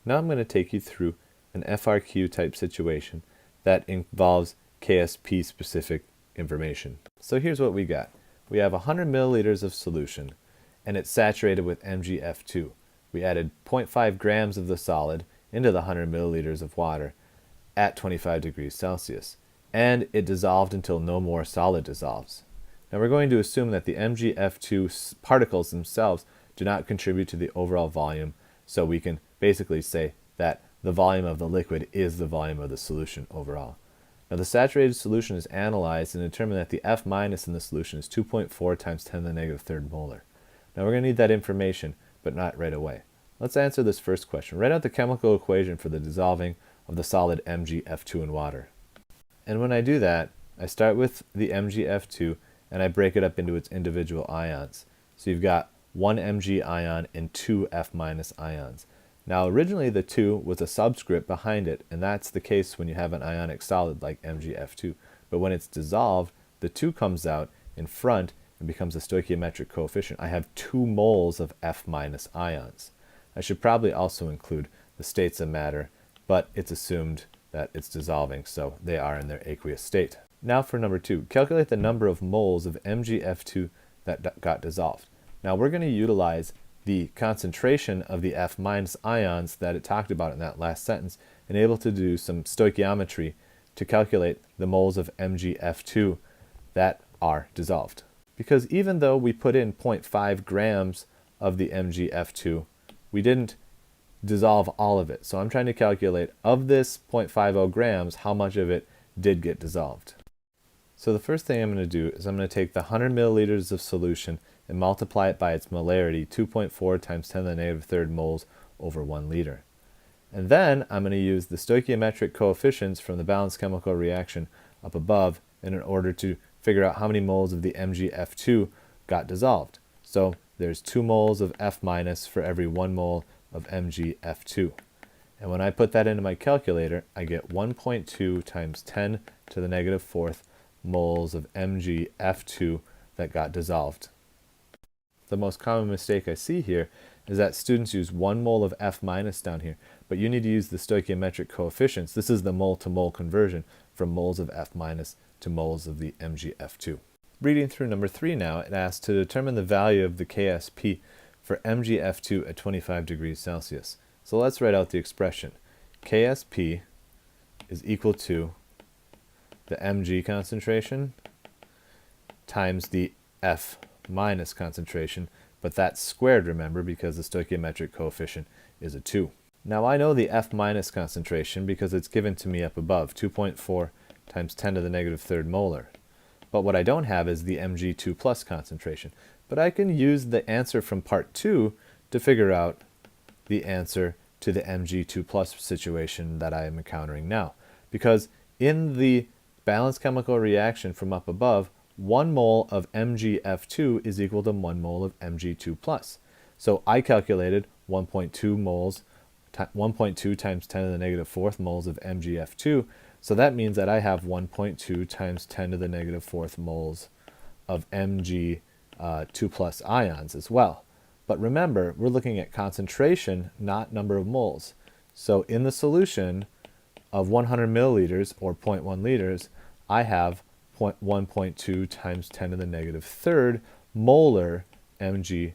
Now I'm going to take you through an FRQ type situation that involves KSP specific information. So here's what we got. We have 100 milliliters of solution and it's saturated with MgF2. We added 0.5 grams of the solid into the 100 milliliters of water at 25 degrees Celsius, and it dissolved until no more solid dissolves. Now we're going to assume that the MgF2 particles themselves do not contribute to the overall volume, so we can basically say that the volume of the liquid is the volume of the solution overall. Now the saturated solution is analyzed and determined that the F minus in the solution is 2.4 times 10 to the negative third molar. Now we're going to need that information, but not right away. Let's answer this first question. Write out the chemical equation for the dissolving of the solid MgF2 in water. And when I do that, I start with the MgF2 and I break it up into its individual ions. So you've got one Mg ion and two F minus ions. Now originally the 2 was a subscript behind it, and that's the case when you have an ionic solid like MgF2. But when it's dissolved, the 2 comes out in front and becomes a stoichiometric coefficient. I have 2 moles of F minus ions. I should probably also include the states of matter, but it's assumed that it's dissolving, so they are in their aqueous state. Now for number 2, calculate the number of moles of MgF2 that got dissolved. Now we're going to utilize the concentration of the F minus ions that it talked about in that last sentence and able to do some stoichiometry to calculate the moles of MgF2 that are dissolved. Because even though we put in 0.5 grams of the MgF2, we didn't dissolve all of it. So I'm trying to calculate of this 0.50 grams, how much of it did get dissolved. So the first thing I'm going to do is I'm going to take the 100 milliliters of solution and multiply it by its molarity, 2.4 times 10 to the negative third moles over 1 liter. And then I'm going to use the stoichiometric coefficients from the balanced chemical reaction up above in order to figure out how many moles of the MgF2 got dissolved. So there's 2 moles of F minus for every 1 mole of MgF2. And when I put that into my calculator, I get 1.2 times 10 to the negative fourth moles of MgF2 that got dissolved. The most common mistake I see here is that students use 1 mole of F minus down here, but you need to use the stoichiometric coefficients. This is the mole to mole conversion from moles of F minus to moles of the MgF2. Reading through number 3 now, it asks to determine the value of the KSP for MgF2 at 25 degrees Celsius. So let's write out the expression. KSP is equal to the Mg concentration times the F minus concentration, but that's squared, remember, because the stoichiometric coefficient is a 2. Now I know the F minus concentration because it's given to me up above, 2.4 times 10 to the negative third molar. But what I don't have is the Mg2 plus concentration. But I can use the answer from part 2 to figure out the answer to the Mg2 plus situation that I am encountering now. Because in the balanced chemical reaction from up above, 1 mole of MgF2 is equal to 1 mole of Mg2 plus. So I calculated 1.2 moles, 1.2 times 10 to the negative fourth moles of MgF2. So that means that I have 1.2 times 10 to the negative fourth moles of Mg2 plus ions as well. But remember, we're looking at concentration, not number of moles. So in the solution of 100 milliliters or 0.1 liters, I have 1.2 times 10 to the negative third molar Mg2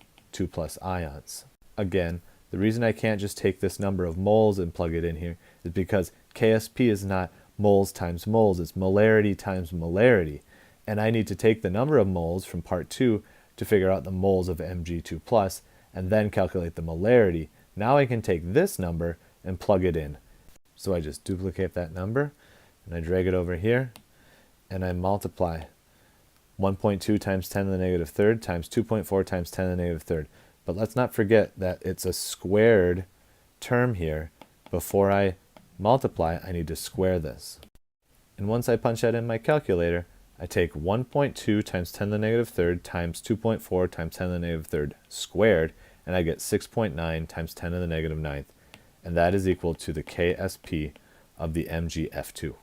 plus ions. Again, the reason I can't just take this number of moles and plug it in here is because KSP is not moles times moles, it's molarity times molarity. And I need to take the number of moles from part 2 to figure out the moles of Mg2 plus and then calculate the molarity. Now I can take this number and plug it in. So I just duplicate that number and I drag it over here and I multiply 1.2 times 10 to the negative third times 2.4 times 10 to the negative third. But let's not forget that it's a squared term here. Before I multiply, I need to square this. And once I punch that in my calculator, I take 1.2 times 10 to the negative third times 2.4 times 10 to the negative third squared, and I get 6.9 times 10 to the negative ninth, and that is equal to the KSP of the MgF2.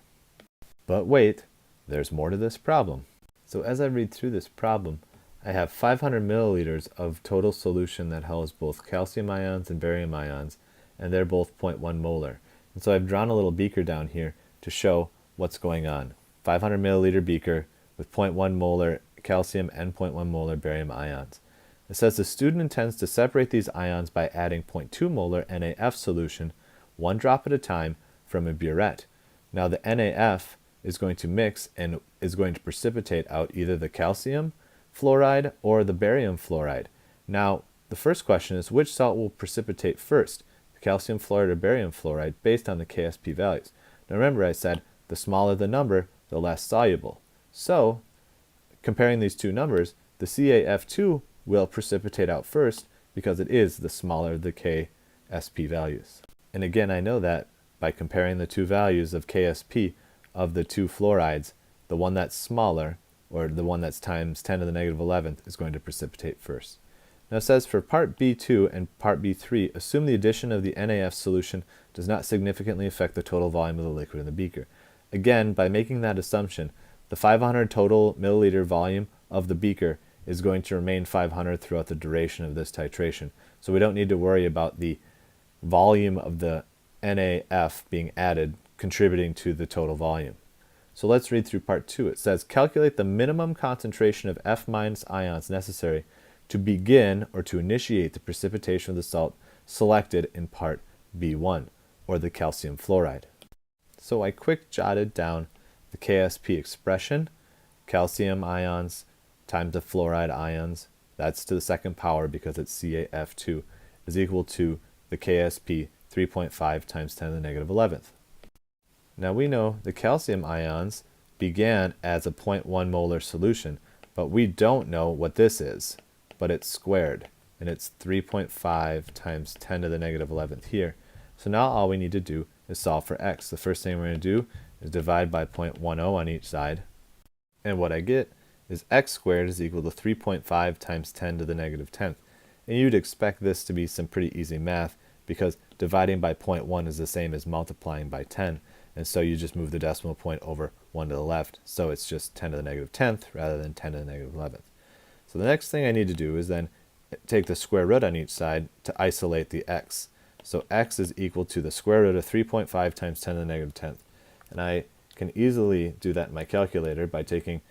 But wait, there's more to this problem. So as I read through this problem, I have 500 milliliters of total solution that holds both calcium ions and barium ions and they're both 0.1 molar. And so I've drawn a little beaker down here to show what's going on. 500 milliliter beaker with 0.1 molar calcium and 0.1 molar barium ions. It says the student intends to separate these ions by adding 0.2 molar NaF solution, 1 drop at a time, from a burette. Now the NaF is going to mix and is going to precipitate out either the calcium fluoride or the barium fluoride. Now the first question is, which salt will precipitate first, the calcium fluoride or barium fluoride, based on the KSP values? Now remember, I said the smaller the number, the less soluble. So comparing these two numbers, the CaF2 will precipitate out first because it is the smaller the KSP values. And again, I know that by comparing the two values of KSP of the two fluorides, the one that's smaller, or the one that's times 10 to the negative 11th, is going to precipitate first. Now it says for part B2 and part B3, assume the addition of the NaF solution does not significantly affect the total volume of the liquid in the beaker. Again, by making that assumption, the 500 total milliliter volume of the beaker is going to remain 500 throughout the duration of this titration. So we don't need to worry about the volume of the NaF being added contributing to the total volume. So let's read through part 2. It says, calculate the minimum concentration of F- ions necessary to begin or to initiate the precipitation of the salt selected in part B1, or the calcium fluoride. So I quick jotted down the KSP expression, calcium ions times the fluoride ions, that's to the second power because it's CaF2, is equal to the KSP 3.5 times 10 to the negative 11th. Now we know the calcium ions began as a 0.1 molar solution, but we don't know what this is, but it's squared, and it's 3.5 times 10 to the negative 11th here. So now all we need to do is solve for x. The first thing we're going to do is divide by 0.10 on each side, and what I get is x squared is equal to 3.5 times 10 to the negative 10th. And you'd expect this to be some pretty easy math because dividing by 0.1 is the same as multiplying by 10. And so you just move the decimal point over 1 to the left. So it's just 10 to the negative 10th rather than 10 to the negative 11th. So the next thing I need to do is then take the square root on each side to isolate the x. So x is equal to the square root of 3.5 times 10 to the negative 10th. And I can easily do that in my calculator by taking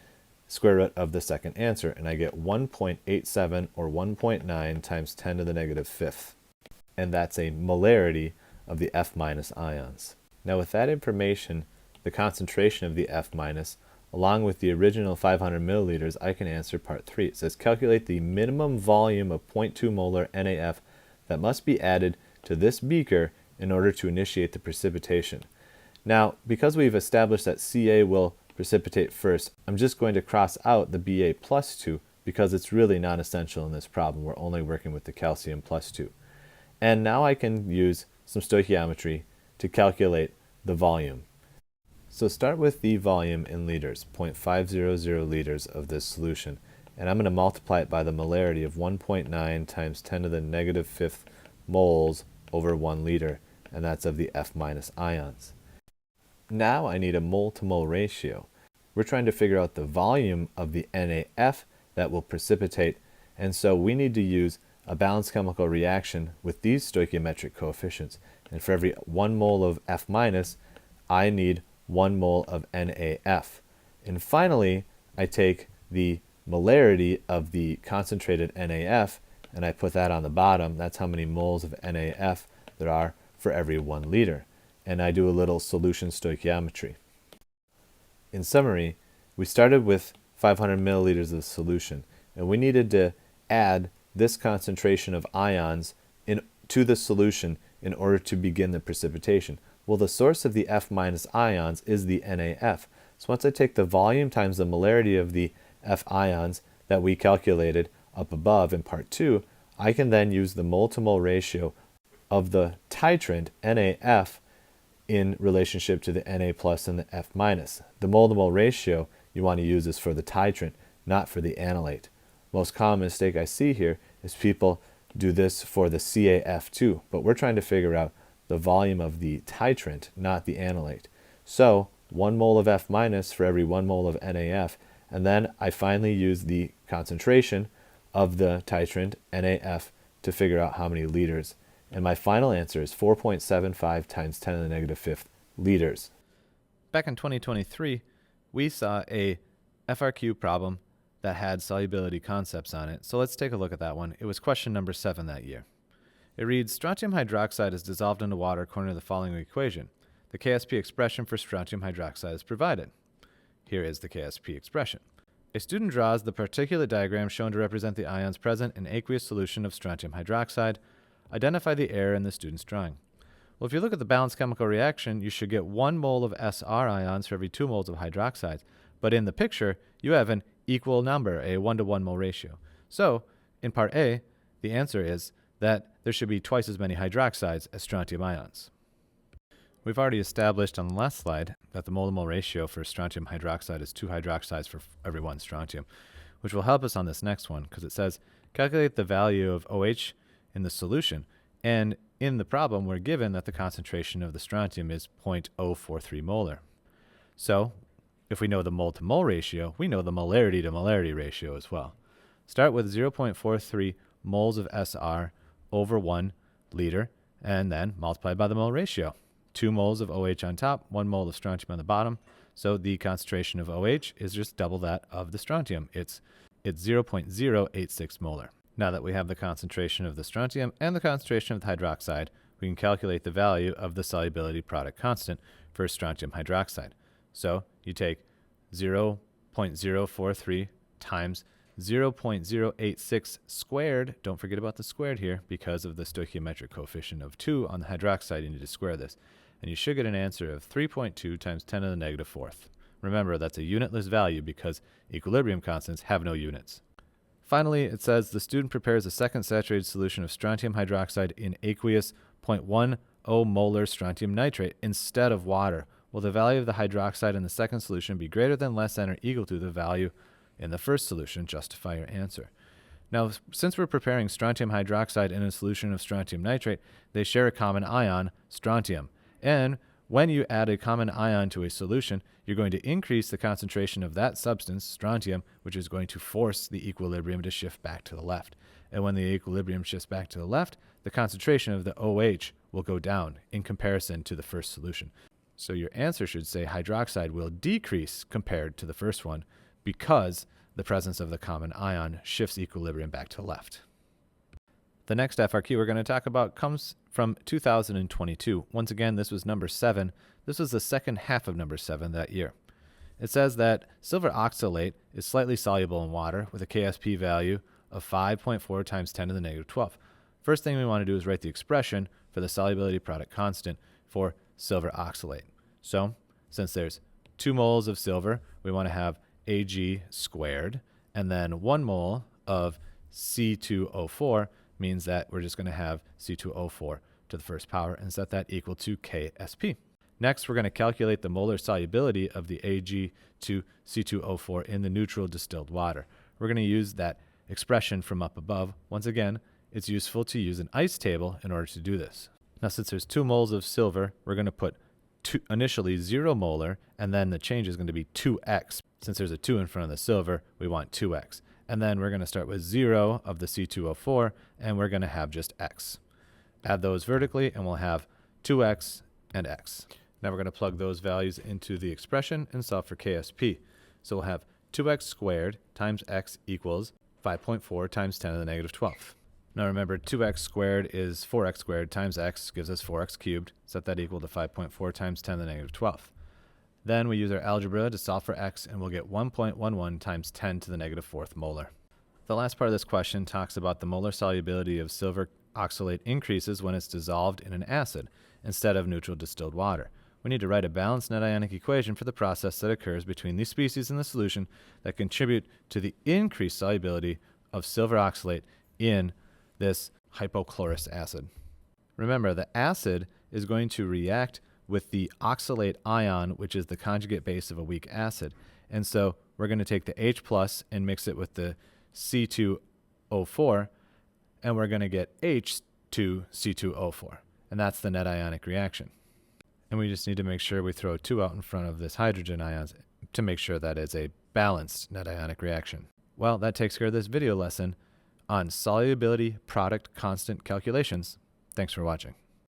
square root of the second answer, and I get 1.87 or 1.9 times 10 to the negative 5th. And that's a molarity of the F- ions. Now with that information, the concentration of the F-, along with the original 500 milliliters, I can answer part 3. It says calculate the minimum volume of 0.2 molar NaF that must be added to this beaker in order to initiate the precipitation. Now, because we've established that Ca will precipitate first, I'm just going to cross out the Ba plus 2 because it's really non-essential in this problem. We're only working with the calcium plus 2. And now I can use some stoichiometry to calculate the volume. So start with the volume in liters, 0.500 liters of this solution, and I'm going to multiply it by the molarity of 1.9 times 10 to the negative 5th moles over 1 liter, and that's of the F- ions. Now I need a mole-to-mole ratio. We're trying to figure out the volume of the NaF that will precipitate, and so we need to use a balanced chemical reaction with these stoichiometric coefficients. And for every 1 mole of F-, I need 1 mole of NaF. And finally, I take the molarity of the concentrated NaF and I put that on the bottom. That's how many moles of NaF there are for every 1 liter. And I do a little solution stoichiometry. In summary, we started with 500 milliliters of solution, and we needed to add this concentration of ions to the solution in order to begin the precipitation. Well, the source of the F- ions is the NaF. So once I take the volume times the molarity of the F ions that we calculated up above in part 2, I can then use the mole-to-mole ratio of the titrant NaF in relationship to the Na plus and the F minus. The mole-to-mole ratio you want to use is for the titrant, not for the analyte. Most common mistake I see here is people do this for the CaF2, but we're trying to figure out the volume of the titrant, not the analyte. So 1 mole of F minus for every 1 mole of NaF, and then I finally use the concentration of the titrant NaF to figure out how many liters And my final answer is 4.75 times 10 to the negative fifth liters. Back in 2023, we saw a FRQ problem that had solubility concepts on it. So let's take a look at that one. It was question number 7 that year. It reads, strontium hydroxide is dissolved into water according to the following equation. The KSP expression for strontium hydroxide is provided. Here is the KSP expression. A student draws the particulate diagram shown to represent the ions present in aqueous solution of strontium hydroxide. Identify the error in the student's drawing. Well, if you look at the balanced chemical reaction, you should get 1 mole of SR ions for every 2 moles of hydroxides. But in the picture, you have an equal number, a 1-to-1 mole ratio. So, in part A, the answer is that there should be twice as many hydroxides as strontium ions. We've already established on the last slide that the mole-to-mole ratio for strontium hydroxide is 2 hydroxides for every 1 strontium, which will help us on this next one because it says calculate the value of OH in the solution. And in the problem, we're given that the concentration of the strontium is 0.043 molar. So, if we know the mole-to-mole ratio, we know the molarity to molarity ratio as well. Start with 0.43 moles of SR over 1 liter, and then multiply by the mole ratio. 2 moles of OH on top, 1 mole of strontium on the bottom. So the concentration of OH is just double that of the strontium. It's 0.086 molar. Now that we have the concentration of the strontium and the concentration of the hydroxide, we can calculate the value of the solubility product constant for strontium hydroxide. So you take 0.043 times 0.086 squared. Don't forget about the squared here because of the stoichiometric coefficient of 2 on the hydroxide. You need to square this. And you should get an answer of 3.2 times 10 to the negative fourth. Remember, that's a unitless value because equilibrium constants have no units. Finally, it says the student prepares a second saturated solution of strontium hydroxide in aqueous 0.10 molar strontium nitrate instead of water. Will the value of the hydroxide in the second solution be greater than, less than, or equal to the value in the first solution? Justify your answer. Now, since we're preparing strontium hydroxide in a solution of strontium nitrate, they share a common ion, strontium. And when you add a common ion to a solution, you're going to increase the concentration of that substance, strontium, which is going to force the equilibrium to shift back to the left. And when the equilibrium shifts back to the left, the concentration of the OH will go down in comparison to the first solution. So your answer should say hydroxide will decrease compared to the first one because the presence of the common ion shifts equilibrium back to the left. The next FRQ we're going to talk about comes from 2022. Once again, this was number 7. This was the second half of number 7 that year. It says that silver oxalate is slightly soluble in water with a KSP value of 5.4 times 10 to the negative 12. First thing we want to do is write the expression for the solubility product constant for silver oxalate. So, since there's 2 moles of silver, we want to have Ag squared, and then 1 mole of C2O4 means that we're just going to have C2O4 to the first power and set that equal to KSP. Next, we're going to calculate the molar solubility of the Ag to C2O4 in the neutral distilled water. We're going to use that expression from up above. Once again, it's useful to use an ice table in order to do this. Now, since there's 2 moles of silver, we're going to put initially 0 molar, and then the change is going to be 2x. Since there's a 2 in front of the silver, we want 2x. And then we're going to start with 0 of the C2O4, and we're going to have just x. Add those vertically, and we'll have 2x and x. Now we're going to plug those values into the expression and solve for KSP. So we'll have 2x squared times x equals 5.4 times 10 to the negative 12. Now remember, 2x squared is 4x squared times x gives us 4x cubed. Set that equal to 5.4 times 10 to the negative 12. Then we use our algebra to solve for x, and we'll get 1.11 times 10 to the negative 4th molar. The last part of this question talks about the molar solubility of silver oxalate increases when it's dissolved in an acid instead of neutral distilled water. We need to write a balanced net ionic equation for the process that occurs between these species in the solution that contribute to the increased solubility of silver oxalate in this hypochlorous acid. Remember, the acid is going to react with the oxalate ion, which is the conjugate base of a weak acid. And so we're going to take the H plus and mix it with the C2O4, and we're going to get H2C2O4. And that's the net ionic reaction. And we just need to make sure we throw 2 out in front of this hydrogen ions to make sure that it's a balanced net ionic reaction. Well, that takes care of this video lesson on solubility product constant calculations. Thanks for watching.